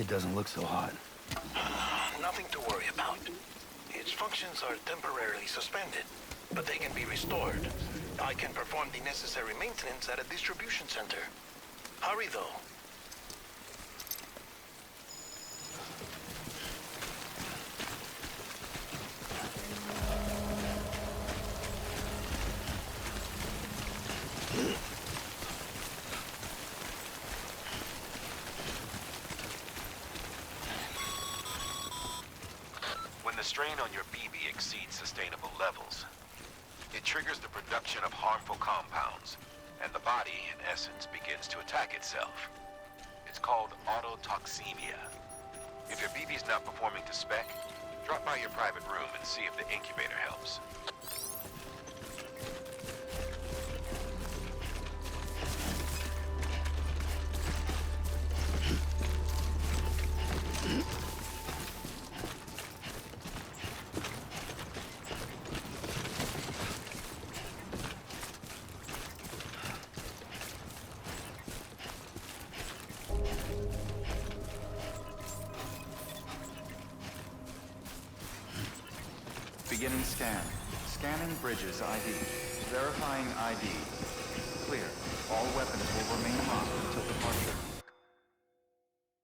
It doesn't look so hot. Nothing to worry about. Its functions are temporarily suspended, but they can be restored. I can perform the necessary maintenance at a distribution center. Hurry, though. When the strain on your BB exceeds sustainable levels, it triggers the production of harmful compounds, and the body, in essence, begins to attack itself. It's called autotoxemia. If your BB's not performing to spec, drop by your private room and see if the incubator helps. Beginning scan. Scanning bridges ID. Verifying ID. Clear. All weapons will remain hot until departure.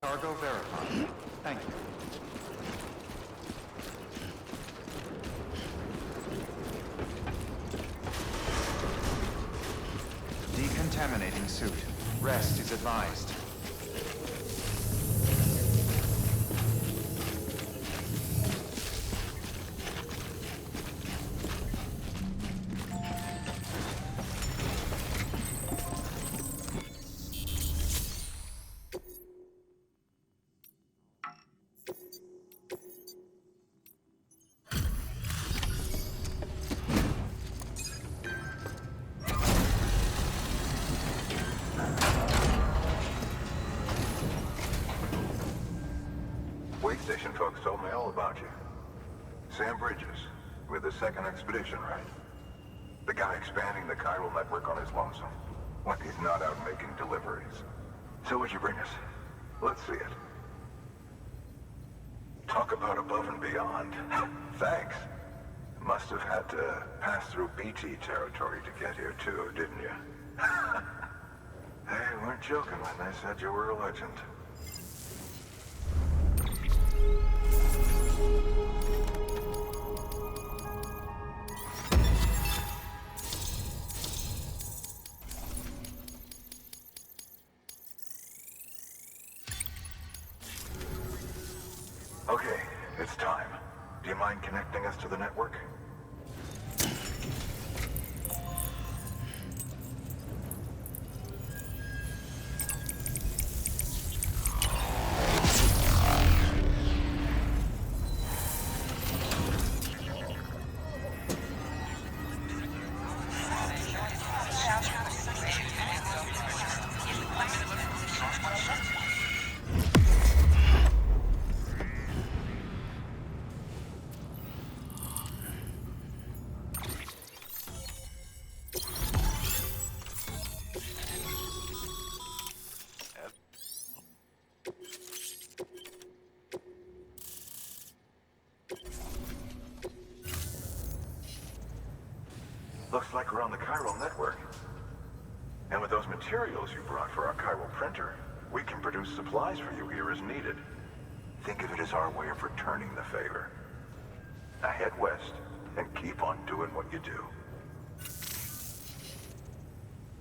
Cargo verified. Thank you. Decontaminating suit. Rest is advised. Wait station folks told me all about you. Sam Bridges, with the second expedition, right? The guy expanding the chiral network on his lonesome, when he's not out making deliveries. So what'd you bring us? Let's see it. Talk about above and beyond. Thanks. Must have had to pass through BT territory to get here too, didn't you? They weren't joking when they said you were a legend. Okay, it's time. Do you mind connecting us to the network? Looks like we're on the chiral network. And with those materials you brought for our chiral printer, we can produce supplies for you here as needed. Think of it as our way of returning the favor. Now head west and keep on doing what you do.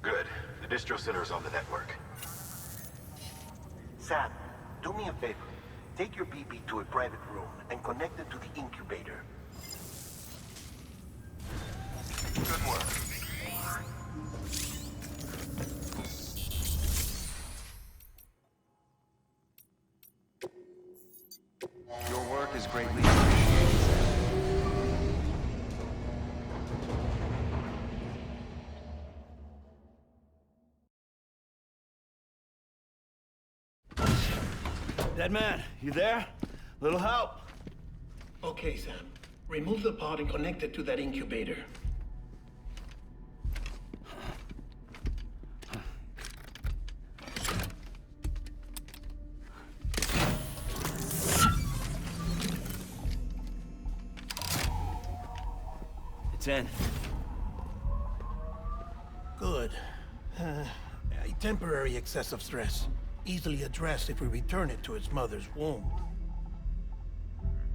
Good. The distro center is on the network. Sam, do me a favor. Take your BB to a private room and connect it to the incubator. Good work. Your work is greatly appreciated, Sam. Dead man, you there? Little help? Okay, Sam. Remove the pod and connect it to that incubator. It's in. Good. A temporary excess of stress. Easily addressed if we return it to its mother's womb.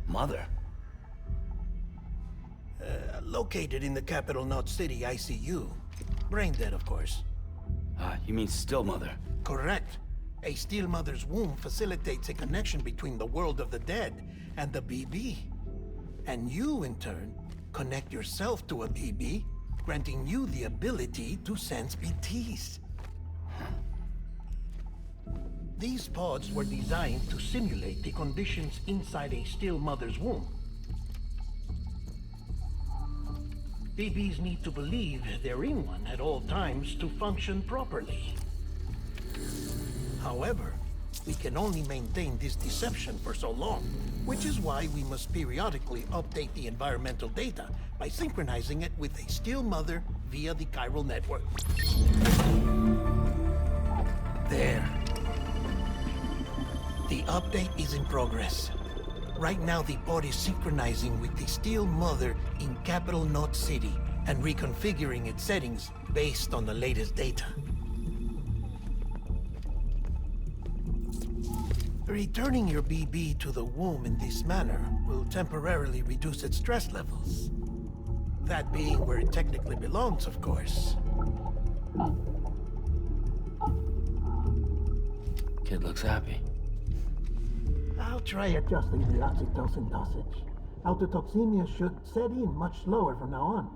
Mother? Located in the capital Knot City ICU. Brain dead, of course. You mean still mother? Correct. A steel mother's womb facilitates a connection between the world of the dead and the BB. And you, in turn, connect yourself to a BB, granting you the ability to sense BTs. These pods were designed to simulate the conditions inside a still mother's womb. BBs need to believe they're in one at all times to function properly. However, we can only maintain this deception for so long, which is why we must periodically update the environmental data by synchronizing it with a still mother via the chiral network. There. The update is in progress. Right now, the pod is synchronizing with the Steel Mother in Capital Knot City and reconfiguring its settings based on the latest data. Returning your BB to the womb in this manner will temporarily reduce its stress levels. That being where it technically belongs, of course. Kid looks happy. I'll try adjusting the oxytocin dosage. Autotoxemia should set in much slower from now on.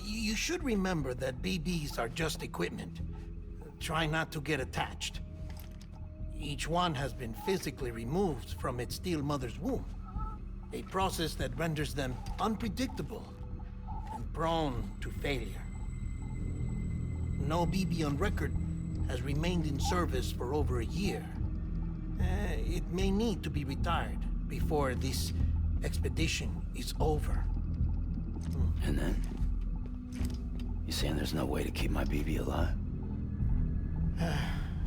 You should remember that BBs are just equipment. Try not to get attached. Each one has been physically removed from its steel mother's womb. A process that renders them unpredictable and prone to failure. No BB on record has remained in service for over a year. It may need to be retired before this expedition is over. And then? You saying there's no way to keep my BB alive?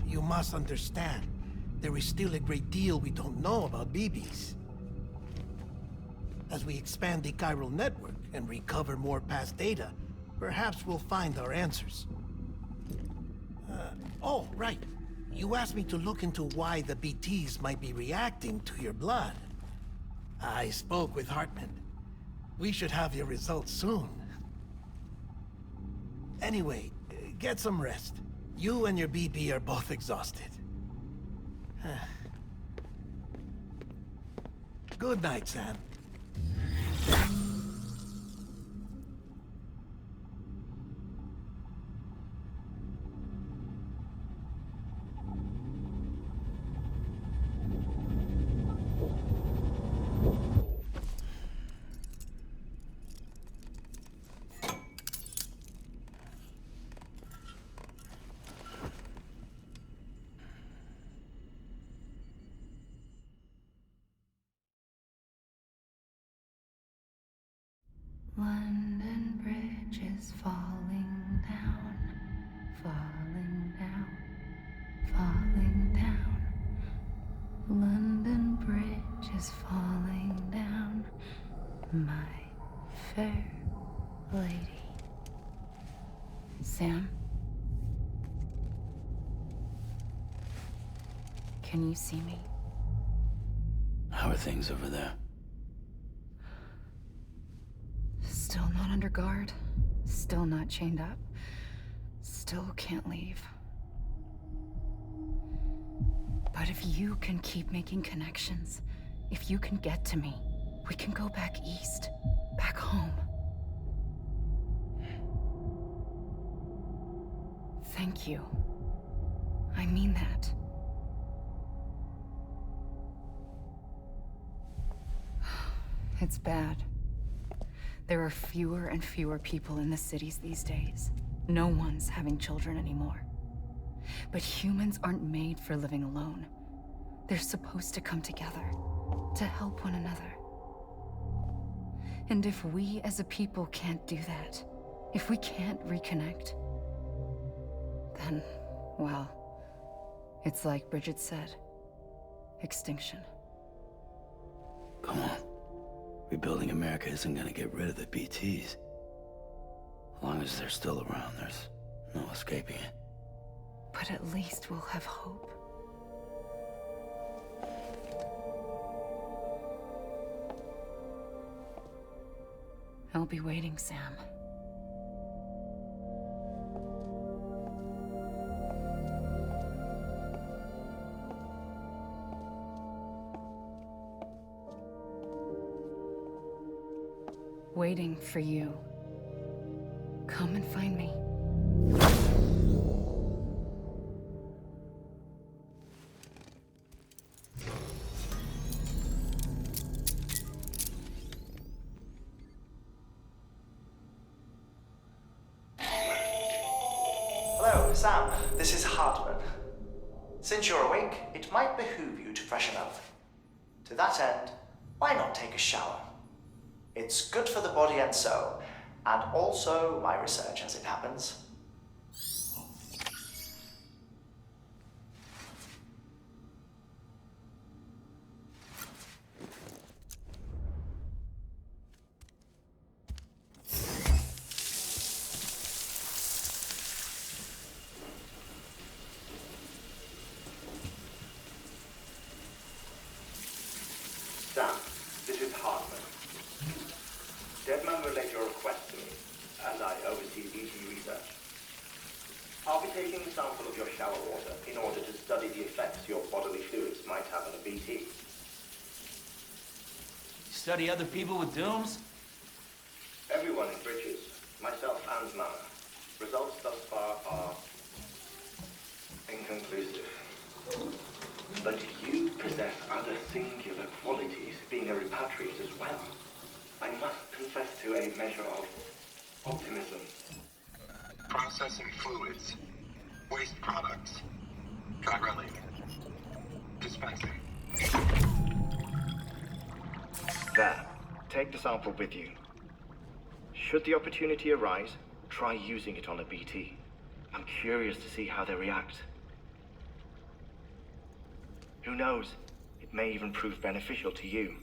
You must understand, there is still a great deal we don't know about BBs. As we expand the chiral network and recover more past data, perhaps we'll find our answers. Oh, right. You asked me to look into why the BTs might be reacting to your blood. I spoke with Hartman. We should have your results soon. Anyway, get some rest. You and your BB are both exhausted. Good night, Sam. London Bridge is falling down, falling down, falling down. London Bridge is falling down, my fair lady. Sam? Can you see me? How are things over there? Still not under guard, still not chained up, still can't leave. But if you can keep making connections, if you can get to me, we can go back east, back home. Thank you. I mean that. It's bad. There are fewer and fewer people in the cities these days. No one's having children anymore. But humans aren't made for living alone. They're supposed to come together, to help one another. And if we as a people can't do that, if we can't reconnect, then, well, it's like Bridget said. extinction. Come on. Rebuilding America isn't gonna get rid of the BTs. As long as they're still around, there's no escaping it. But at least we'll have hope. I'll be waiting, Sam. Waiting for you. Come and find me. Hello, Sam. This is Hartman. Since you're awake, it might behoove you to freshen up. To that end, why not take a shower? It's good for the body and soul, and also my research as it happens. Sam, this is Hartman. Deadman relayed your request to me, as I oversee BT research. I'll be taking a sample of your shower water in order to study the effects your bodily fluids might have on a BT. Study other people with dooms? Everyone in Bridges, myself and Mama. Results thus far are inconclusive. But you possess other singular qualities, being a repatriate as well. I must confess to a measure of optimism. Processing fluids. Waste products. Drilling. Dispensing. There. Take the sample with you. Should the opportunity arise, try using it on a BT. I'm curious to see how they react. Who knows? It may even prove beneficial to you.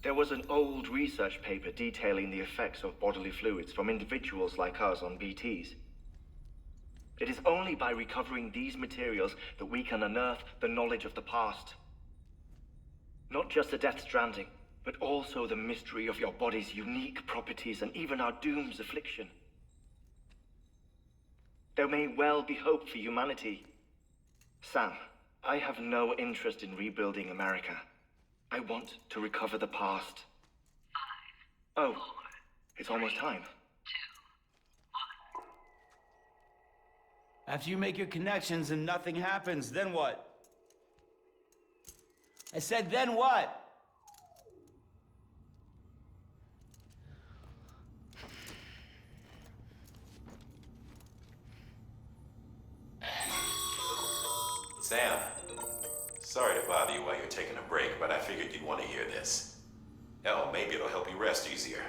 There was an old research paper detailing the effects of bodily fluids from individuals like us on BTs. It is only by recovering these materials that we can unearth the knowledge of the past. Not just the Death Stranding, but also the mystery of your body's unique properties and even our doom's affliction. There may well be hope for humanity. Sam, I have no interest in rebuilding America. I want to recover the past. 5, oh, 4, it's almost time. 2, 1. After you make your connections and nothing happens, then what? I said, then what? Sam, sorry to bother you while you're taking a break, but I figured you'd want to hear this. Hell, maybe it'll help you rest easier.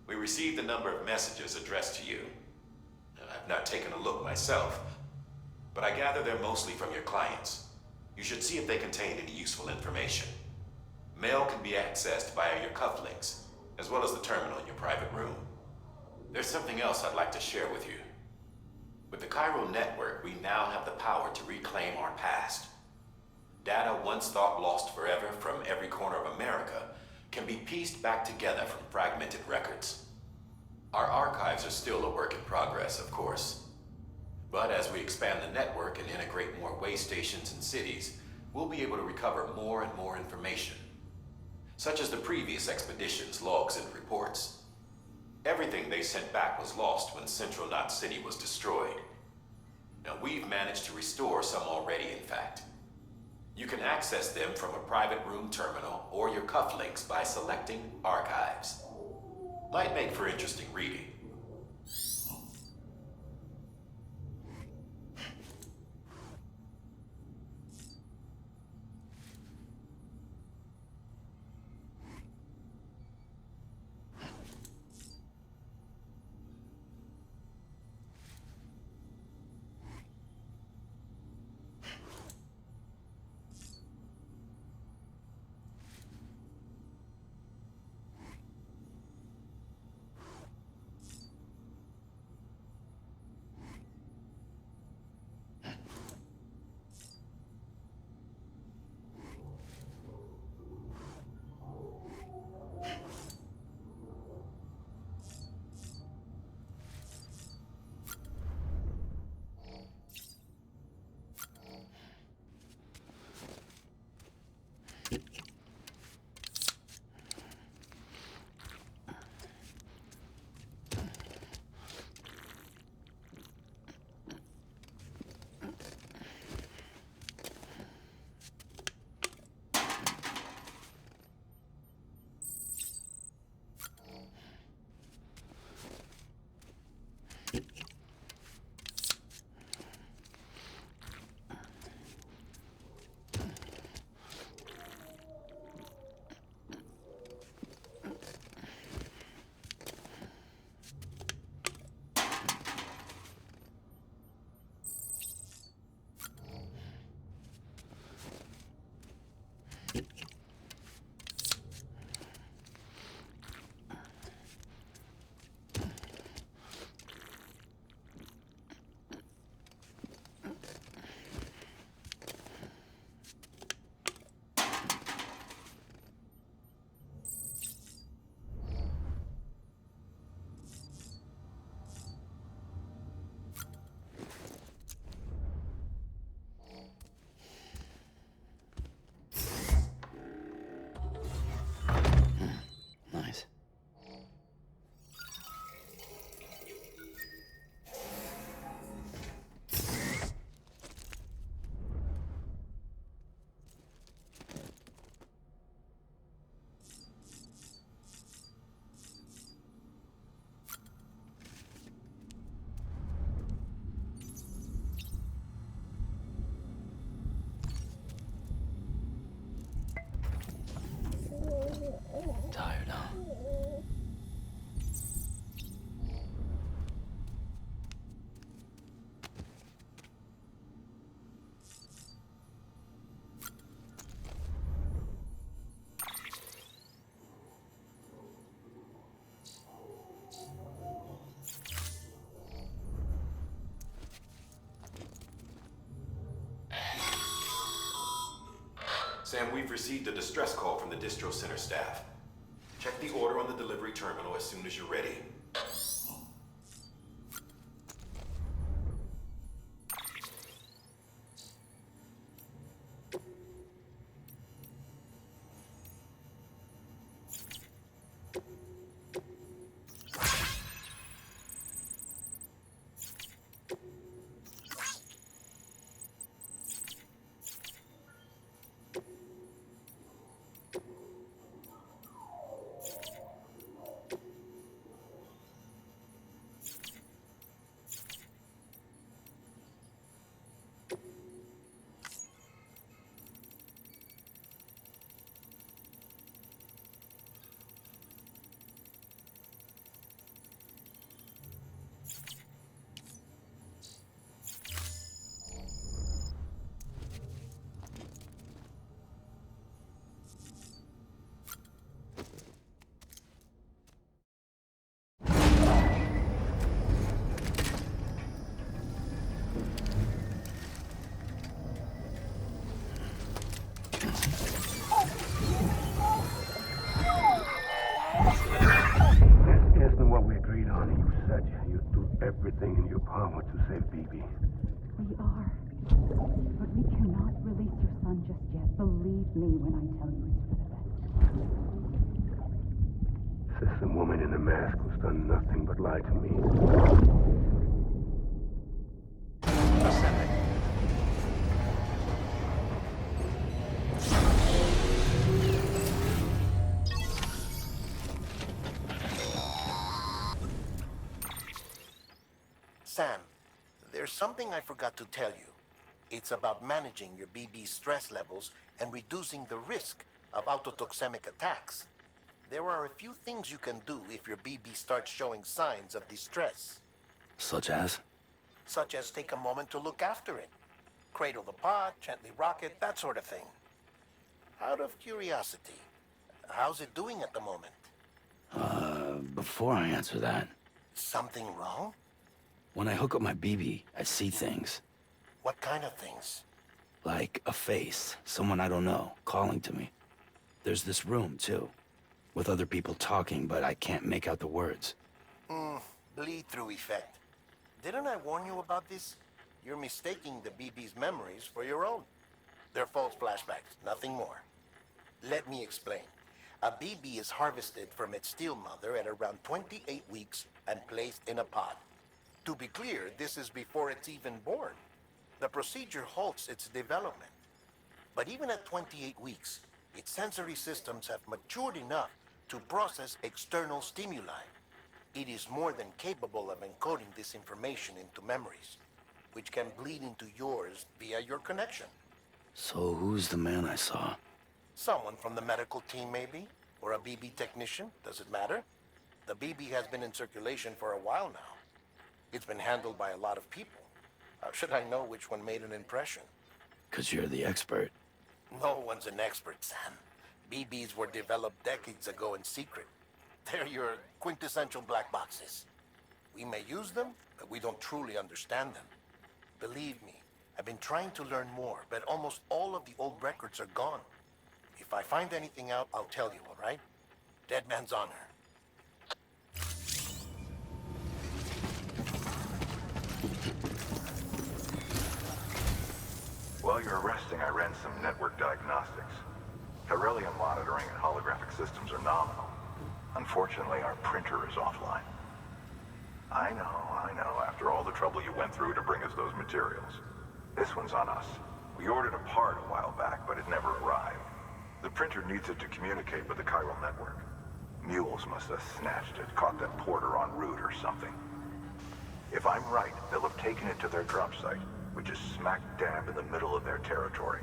We received a number of messages addressed to you. I've not taken a look myself, but I gather they're mostly from your clients. You should see if they contain any useful information. Mail can be accessed via your cufflinks, as well as the terminal in your private room. There's something else I'd like to share with you. With the Chiral Network, we now have the power to reclaim our past. Data once thought lost forever from every corner of America can be pieced back together from fragmented records. Our archives are still a work in progress, of course. But as we expand the network and integrate more way stations and cities, we'll be able to recover more and more information, such as the previous expedition's logs and reports. Everything they sent back was lost when Central Knot City was destroyed. Now, we've managed to restore some already, in fact. You can access them from a private room terminal or your cufflinks by selecting Archives. Might make for interesting reading. Nice. Tired, huh? Sam, we've received a distress call from the distro center staff. Check the order on the delivery terminal as soon as you're ready. Isn't what we agreed on. You said you'd do everything in your power to save BB. We are. But we cannot release your son just yet. Believe me when I tell you it's for the best. Says the woman in the mask who's done nothing but lie to me. Sam, there's something I forgot to tell you. It's about managing your BB stress levels and reducing the risk of autotoxemic attacks. There are a few things you can do if your BB starts showing signs of distress. Such as? Such as take a moment to look after it. Cradle the pod, gently rock it, that sort of thing. Out of curiosity, how's it doing at the moment? Before I answer that, Something wrong? when I hook up my BB, I see things. What kind of things? Like a face, someone I don't know, calling to me. There's this room, too, with other people talking, but I can't make out the words. Bleed-through effect. Didn't I warn you about this? You're mistaking the BB's memories for your own. They're false flashbacks, nothing more. Let me explain. A BB is harvested from its steel mother at around 28 weeks and placed in a pod. To be clear, this is before it's even born. The procedure halts its development. But even at 28 weeks, its sensory systems have matured enough to process external stimuli. It is more than capable of encoding this information into memories, which can bleed into yours via your connection. So who's the man I saw? Someone from the medical team, maybe? Or a BB technician? Does it matter? The BB has been in circulation for a while now. It's been handled by a lot of people. How should I know which one made an impression? 'Cause you're the expert. No one's an expert, Sam. BBs were developed decades ago in secret. They're your quintessential black boxes. We may use them, but we don't truly understand them. Believe me, I've been trying to learn more, but almost all of the old records are gone. If I find anything out, I'll tell you, all right? Dead man's honor. While you're resting, I ran some network diagnostics. Beryllium monitoring and holographic systems are nominal. Unfortunately, our printer is offline. I know. After all the trouble you went through to bring us those materials. This one's on us. We ordered a part a while back, but it never arrived. The printer needs it to communicate with the chiral network. Mules must have snatched it, caught that porter en route or something. If I'm right, they'll have taken it to their drop site, which is smack dab in the middle of their territory.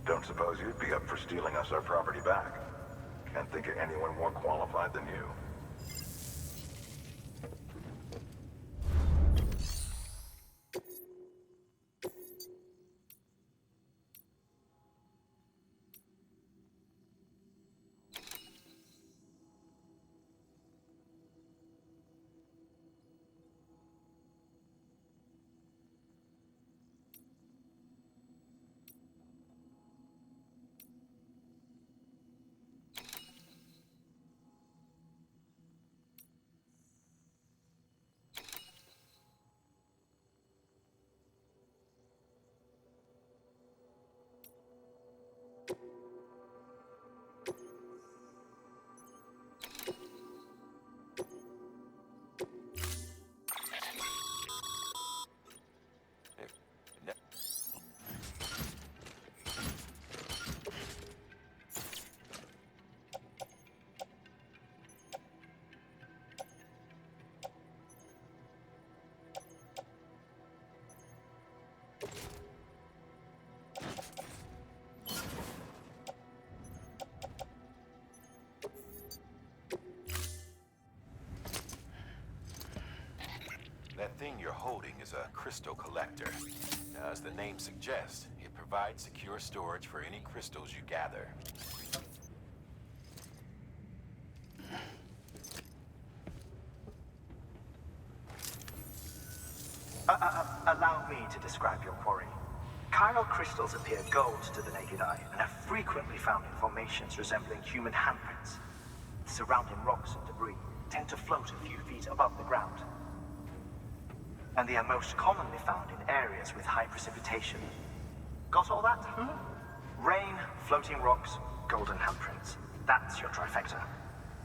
Don't suppose you'd be up for stealing us our property back? Can't think of anyone more qualified than you. That thing you're holding is a crystal collector. Now, as the name suggests, it provides secure storage for any crystals you gather. Allow me to describe your quarry. Chiral crystals appear gold to the naked eye and are frequently found in formations resembling human handprints. The surrounding rocks and debris tend to float a few feet above the ground. And they are most commonly found in areas with high precipitation. Got all that? Rain, floating rocks, golden handprints. That's your trifecta.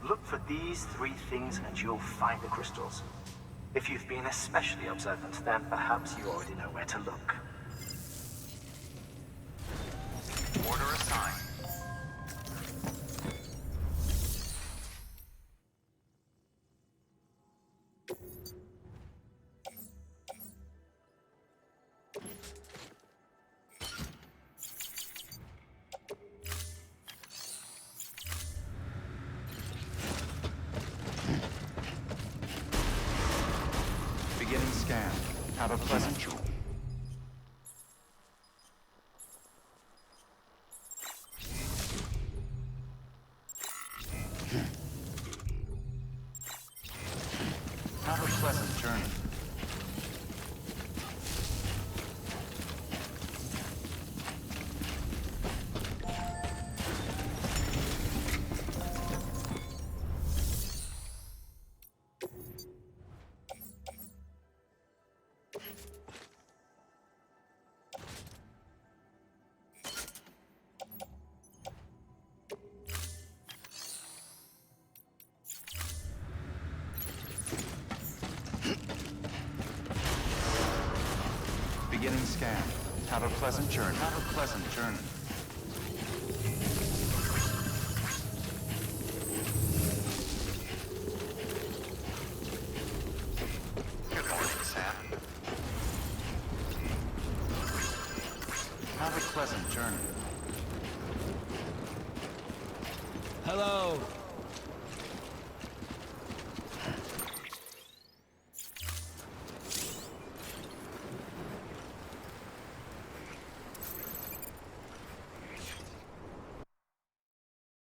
Look for these three things and you'll find the crystals. If you've been especially observant, then perhaps you already know where to look. Order assigned. Beginning scan. Have a pleasant journey. Have a pleasant journey. Beginning scan. Have a pleasant journey. Have a pleasant journey. Good morning, Sam. Have a pleasant journey. Hello.